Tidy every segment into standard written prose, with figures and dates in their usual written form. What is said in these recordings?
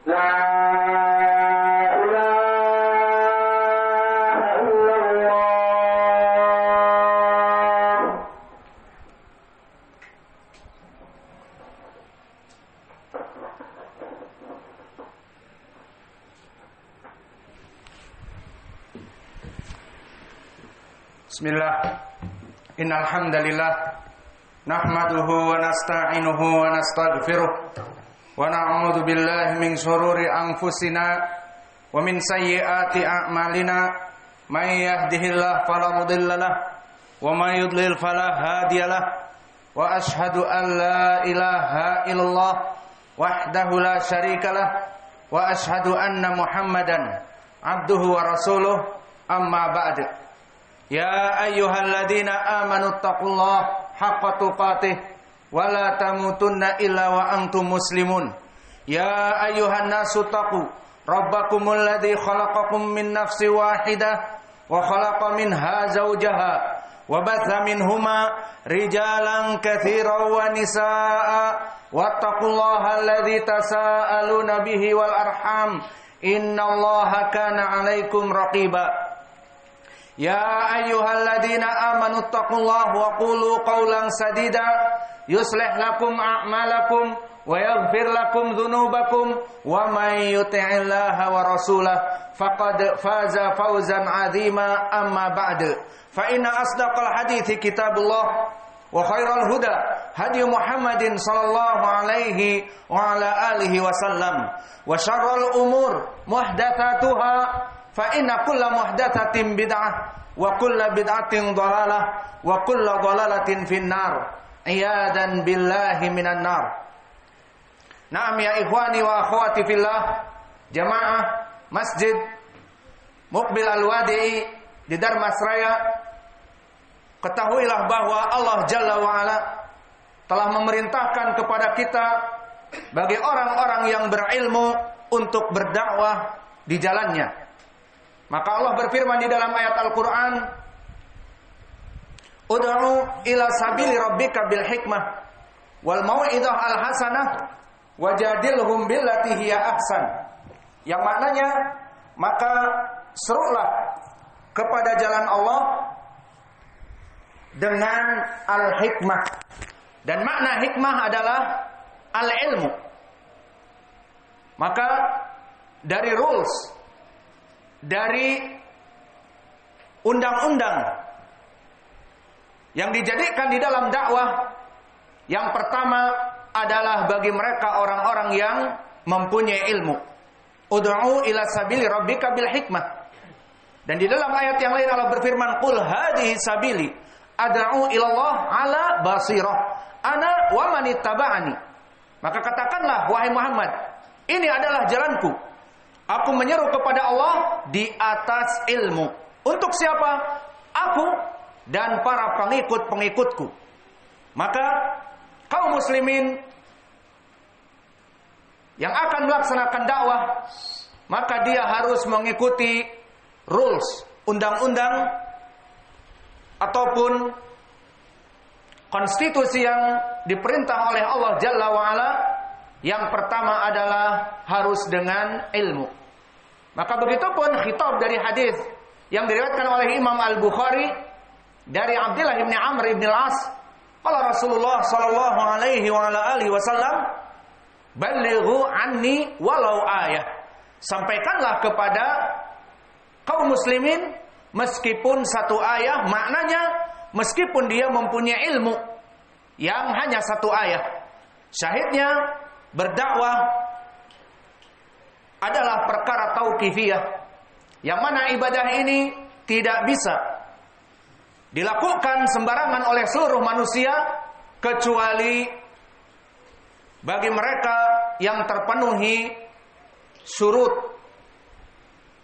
Bismillah. Innal hamdalillah nahmaduhu wa nasta'inuhu wa nastaghfiruh wa na'udzu billahi min shururi anfusina wa min sayyiati a'malina. May yahdihillahu fala mudhillalah wa may yudlil fala hadiyalah. Wa ashhadu an la ilaha illallah wahdahu la syarikalah wa ashhadu anna Muhammadan abduhu wa rasuluh. Amma ba'du. Ya ayyuhalladzina amanu taqullaha haqqa tuqatih wa la tamutunna illa wa antum muslimun. Ya ayyuhan nasu taqu rabbakumul ladzi khalaqakum min nafsin wahidah wa khalaqa minha zawjaha wa batha minhuma rijalan katsiran wa nisaa wattaqullaha alladzi tasaaluna bihi wal arham innallaha kana 'alaikum raqiba. Ya ayyuhalladzina amanu taqullaha wa qulu qawlan sadida yuslih lakum a'malakum wa yaghfir lakum dhunubakum wa may yuti'illaha wa rasulahu faqad faza fawzan 'azima. Amma ba'du, fa inna asdaqal hadithi kitabullah wa khairal huda hadi Muhammadin sallallahu alaihi wa ala alihi wasallam wa syarrul umur muhdatsatuha fa inna kulla muhdatsatin bid'ah wa kulla bid'atin dhalalah wa kulla dhalalatin finnar. Iyadan billahi minan nar. Naam ya ikhwani wa akhwati fillah, jamaah Masjid Muqbil Al-Wadi'i di Darmasraya, ketahuilah bahwa Allah Jalla wa Ala telah memerintahkan kepada kita bagi orang-orang yang berilmu untuk berdakwah di jalannya. Maka Allah berfirman di dalam ayat Al-Quran, Ud'u ila sabili rabbika bil hikmah wal mau'idah al hasanah wajadilhum billati hiya ahsan. Yang maknanya, maka serulah kepada jalan Allah dengan al-hikmah. Dan makna hikmah adalah al-ilmu. Maka dari rules, dari undang-undang yang dijadikan di dalam dakwah, yang pertama adalah bagi mereka orang-orang yang mempunyai ilmu. Ud'u ila sabili rabbika bil hikmah. Dan di dalam ayat yang lain Allah berfirman, qul hadhihi sabili ad'u ilallah ala basirah ana wa man ittaba'ani. Maka katakanlah wahai Muhammad, ini adalah jalanku. Aku menyeru kepada Allah di atas ilmu. Untuk siapa? Aku dan para pengikut-pengikutku. Maka kaum muslimin yang akan melaksanakan dakwah, maka dia harus mengikuti rules, undang-undang ataupun konstitusi yang diperintah oleh Allah Jalla wa Ala. Yang pertama adalah harus dengan ilmu. Maka begitupun khitab dari hadis yang diriwayatkan oleh Imam Al-Bukhari dari Abdullah bin Amr bin Al-As, qala Rasulullah sallallahu alaihi wa ala alihi wasallam, ballighu anni walau ayah. Sampaikanlah kepada kaum muslimin meskipun satu ayat, maknanya meskipun dia mempunyai ilmu yang hanya satu ayat. Syahidnya, berdakwah adalah perkara tauqifiyah, yang mana ibadah ini tidak bisa dilakukan sembarangan oleh seluruh manusia kecuali bagi mereka yang terpenuhi surut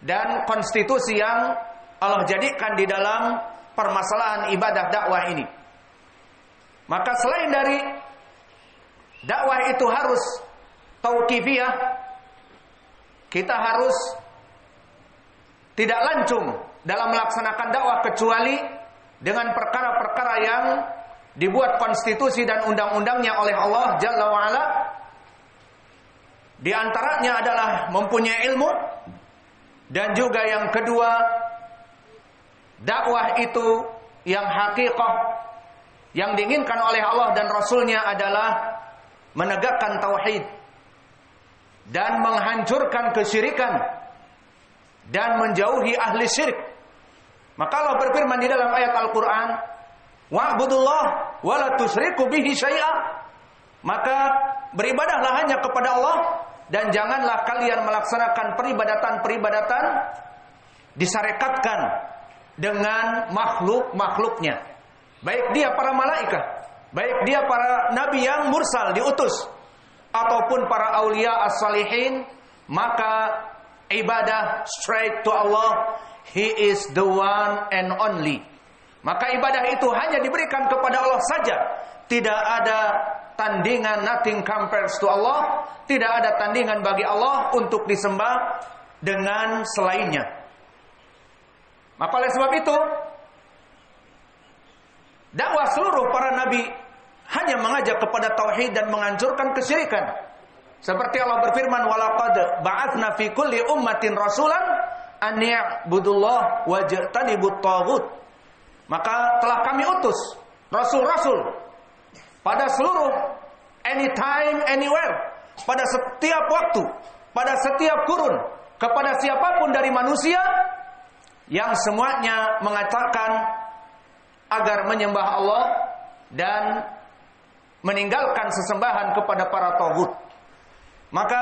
dan konstitusi yang Allah jadikan di dalam permasalahan ibadah dakwah ini. Maka selain dari dakwah itu harus tauqifiyah, kita harus tidak lancung dalam melaksanakan dakwah kecuali dengan perkara-perkara yang dibuat konstitusi dan undang-undangnya oleh Allah Jalla wa Ala. Di antaranya adalah mempunyai ilmu, dan juga yang kedua, dakwah itu yang hakikah, yang diinginkan oleh Allah dan Rasulnya adalah menegakkan tauhid dan menghancurkan kesyirikan dan menjauhi ahli syirik. Maka Allah berfirman di dalam ayat Al-Quran, wa'budullah wa la tusyriku bihi syai'a. Maka beribadahlah hanya kepada Allah, dan janganlah kalian melaksanakan peribadatan-peribadatan disyarikatkan dengan makhluk-makhluknya. Baik dia para malaikat, baik dia para nabi yang mursal diutus, ataupun para aulia as-salihin, maka ibadah straight to Allah. He is the one and only. Maka ibadah itu hanya diberikan kepada Allah saja. Tidak ada tandingan, nothing compares to Allah. Tidak ada tandingan bagi Allah untuk disembah dengan selainnya. Maka oleh sebab itu, dakwah seluruh para nabi hanya mengajak kepada tauhid dan menghancurkan kesyirikan. Seperti Allah berfirman, walaqad ba'atsna fi kulli ummatin rasulan an ya'budullah wajtanibut taghut. Maka telah kami utus rasul-rasul pada seluruh, anytime, anywhere, pada setiap waktu, pada setiap kurun, kepada siapapun dari manusia, yang semuanya mengatakan agar menyembah Allah dan meninggalkan sesembahan kepada para taghut. Maka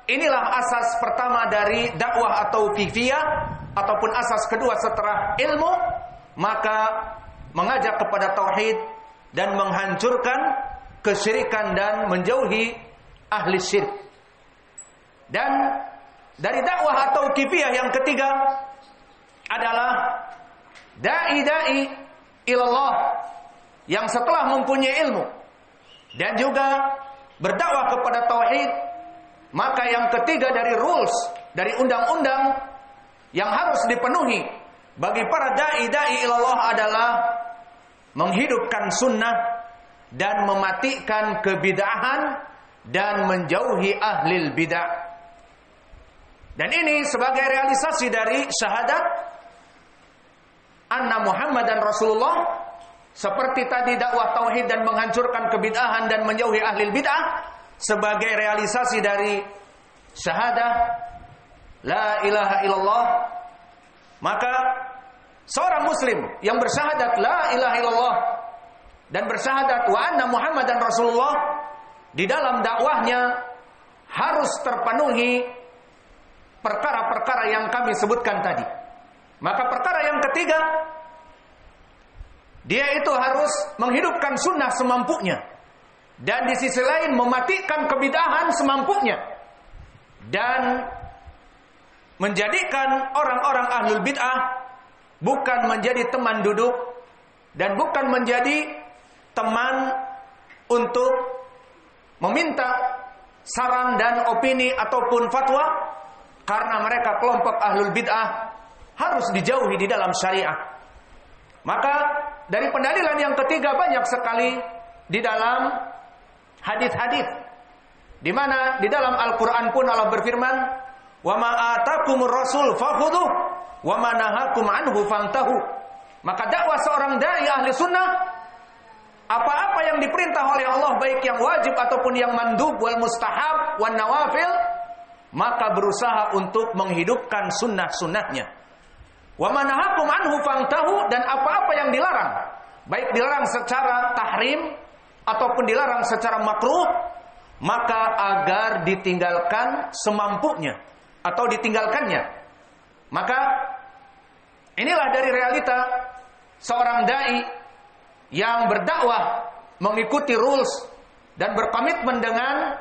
inilah asas pertama dari dakwah atau tauhidiyah, ataupun asas kedua setelah ilmu, maka mengajak kepada tauhid dan menghancurkan kesyirikan dan menjauhi ahli syirik. Dan dari dakwah atau tauhidiyah yang ketiga adalah dai ilallah, yang setelah mempunyai ilmu dan juga berdakwah kepada tauhid, maka yang ketiga dari rules, dari undang-undang yang harus dipenuhi bagi para dai ilallah adalah menghidupkan sunnah dan mematikan kebid'ahan dan menjauhi ahlil bid'ah. Dan ini sebagai realisasi dari syahadat anna Muhammadan Rasulullah, seperti tadi dakwah tauhid dan menghancurkan kebid'ahan dan menjauhi ahlil bid'ah, sebagai realisasi dari syahadah la ilaha illallah. Maka seorang muslim yang bersyahadat la ilaha illallah dan bersyahadat wa anna Muhammadan Rasulullah, di dalam dakwahnya harus terpenuhi perkara-perkara yang kami sebutkan tadi. Maka perkara yang ketiga, dia itu harus menghidupkan sunnah semampunya, dan di sisi lain mematikan kebid'ahan semampunya, dan menjadikan orang-orang ahlul bid'ah bukan menjadi teman duduk dan bukan menjadi teman untuk meminta saran dan opini ataupun fatwa, karena mereka kelompok ahlul bid'ah harus dijauhi di dalam syariat. Maka dari pendalilan yang ketiga banyak sekali di dalam hadis-hadis, di mana di dalam Al-Qur'an pun Allah berfirman, "Wa ma atakumur rasul fakhudhu wa ma nahakum anhu fantahu." Maka dakwah seorang dai ahli sunnah, apa-apa yang diperintah oleh Allah, baik yang wajib ataupun yang mandub wal mustahab wan nawafil, maka berusaha untuk menghidupkan sunnah-sunnahnya. Wa ma nahakum anhu fantahu, dan apa-apa yang dilarang, baik dilarang secara tahrim ataupun dilarang secara makruh, maka agar ditinggalkan semampunya atau ditinggalkannya. Maka inilah dari realita seorang dai yang berdakwah mengikuti rules dan berkomitmen dengan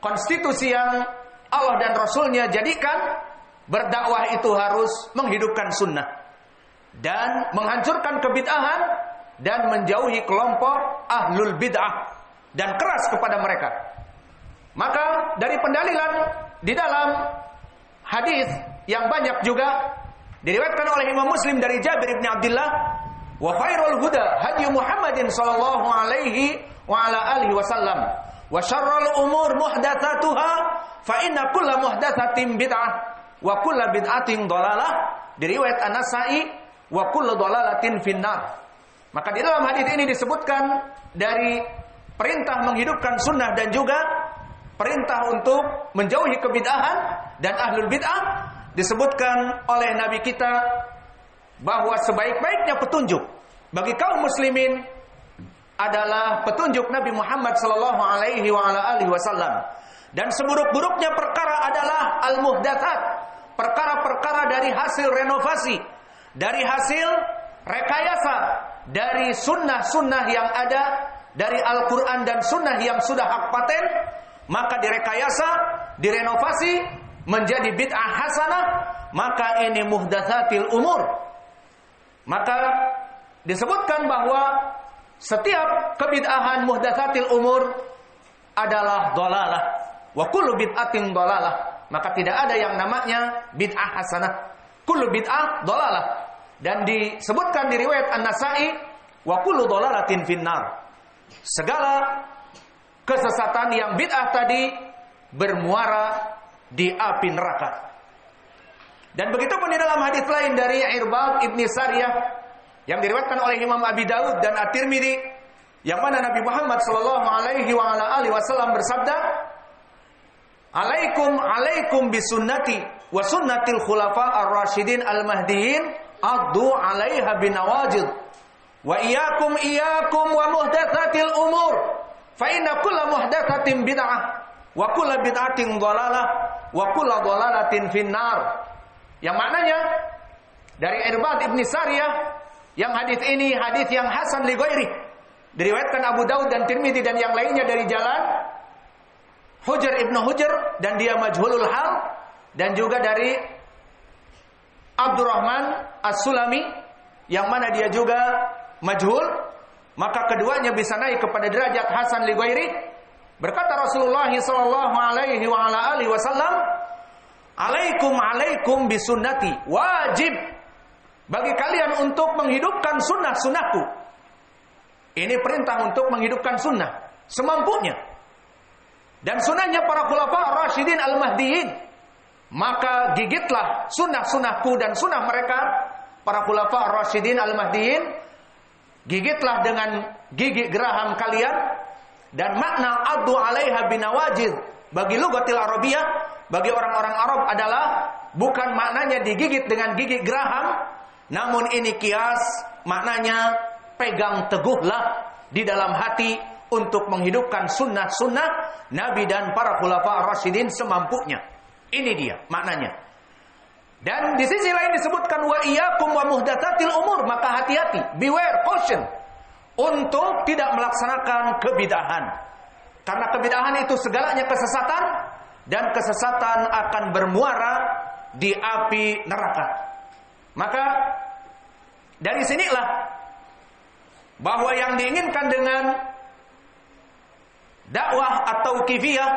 konstitusi yang Allah dan Rasulnya jadikan. Berdakwah itu harus menghidupkan sunnah dan menghancurkan kebid'ahan dan menjauhi kelompok ahlul bid'ah dan keras kepada mereka. Maka dari pendalilan di dalam hadis yang banyak juga diriwayatkan oleh Imam Muslim dari Jabir bin Abdullah, wa khairul huda hadi Muhammadin sallallahu alaihi wa ala alihi wasallam, wa syarrul umur muhdatsatuha fa inna kulla muhdatsatin bid'ah wa kulla bid'atin dhalalah. Di riwayat An-Nasa'i wa kullu dhalalatin finnar. Maka di dalam hadis ini disebutkan dari perintah menghidupkan sunnah dan juga perintah untuk menjauhi kebid'ahan dan ahlul bid'ah. Disebutkan oleh Nabi kita bahwa sebaik-baiknya petunjuk bagi kaum muslimin adalah petunjuk Nabi Muhammad sallallahu alaihi wasallam, dan seburuk-buruknya perkara adalah al-muhdatsat, perkara-perkara dari hasil renovasi, dari hasil rekayasa dari sunnah-sunnah yang ada, dari Al-Quran dan sunnah yang sudah hak paten, maka direkayasa, direnovasi menjadi bid'ah hasanah, maka ini muhdatsatil umur. Maka disebutkan bahwa setiap kebid'ahan muhdatsatil umur adalah dhalalah, wa kullu bid'atin dhalalah. Maka tidak ada yang namanya bid'ah hasanah, kullu bid'ah dhalalah. Dan disebutkan di riwayat An-Nasa'i wa kullu dhalalatin finnar. Segala kesesatan yang bid'ah tadi bermuara di api neraka. Dan begitu pun di dalam hadis lain dari Irbad ibn Sariyah yang diriwayatkan oleh Imam Abi Dawud dan At-Tirmidzi, yang mana Nabi Muhammad sallallahu alaihi wasallam bersabda, "Alaikum bisunnati wa sunnatil khulafa ar-rasyidin al-mahdiyyin, addu 'alaiha binawajid. Wa iyyakum wa muhdatsatil umur, fa inna kulla muhdatsatin bid'ah, wa kulla bid'atin dhalalah, wa kulla dhalalatin finnar." Yang maknanya dari Irbad ibn Sariyah, yang hadis ini hadis yang hasan li ghairi, diriwayatkan Abu Daud dan Tirmidzi dan yang lainnya dari jalan Hujr ibn Hujr, dan dia majhulul hal, dan juga dari Abdurrahman As-Sulami yang mana dia juga majhul. Maka keduanya bisa naik kepada derajat hasan li ghairi. Berkata Rasulullah sallallahu alaihi wasallam, "Alaikum bisunnati." Wajib bagi kalian untuk menghidupkan sunnah-sunnahku. Ini perintah untuk menghidupkan sunnah semampunya. Dan sunnahnya para khulafa ar-rasyidin al-mahdiyyin. Maka gigitlah sunnah-sunnahku dan sunnah mereka, para khulafa ar-rasyidin al-mahdiyyin. Gigitlah dengan gigi geraham kalian. Dan makna addu 'alaiha binawajid bagi lugatil arabiyah, bagi orang-orang Arab adalah bukan maknanya digigit dengan gigi geraham, namun ini kias, maknanya pegang teguhlah di dalam hati untuk menghidupkan sunnah-sunnah Nabi dan para khulafa ar-rasyidin semampunya. Ini dia maknanya. Dan di sisi lain disebutkan wa iyyakum wa muhdatsatil umur, maka hati-hati, beware, caution, untuk tidak melaksanakan kebid'ahan. Karena kebid'ahan itu segalanya kesesatan, dan kesesatan akan bermuara di api neraka. Maka dari sinilah bahwa yang diinginkan dengan dakwah atau tauqifiyah,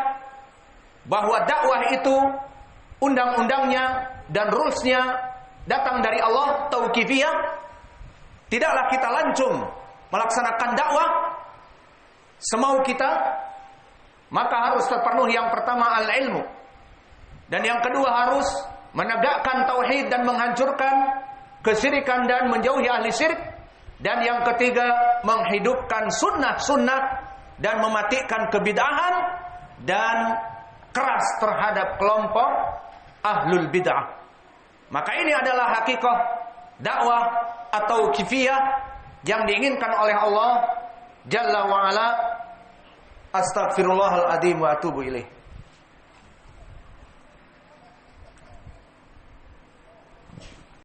bahwa dakwah itu undang-undangnya dan rulesnya datang dari Allah, tauqifiyah. Tidaklah kita lancung melaksanakan dakwah semau kita, maka harus terpenuhi yang pertama al-ilmu, dan yang kedua harus menegakkan tauhid dan menghancurkan kesyirikan dan menjauhi ahli syirik, dan yang ketiga menghidupkan sunnah-sunnah dan mematikan kebid'ahan dan keras terhadap kelompok ahlul bid'ah. Maka ini adalah hakikat dakwah atau kifiyah yang diinginkan oleh Allah Jalla wa Ala. Astaghfirullahaladzim wa atubu ilaih.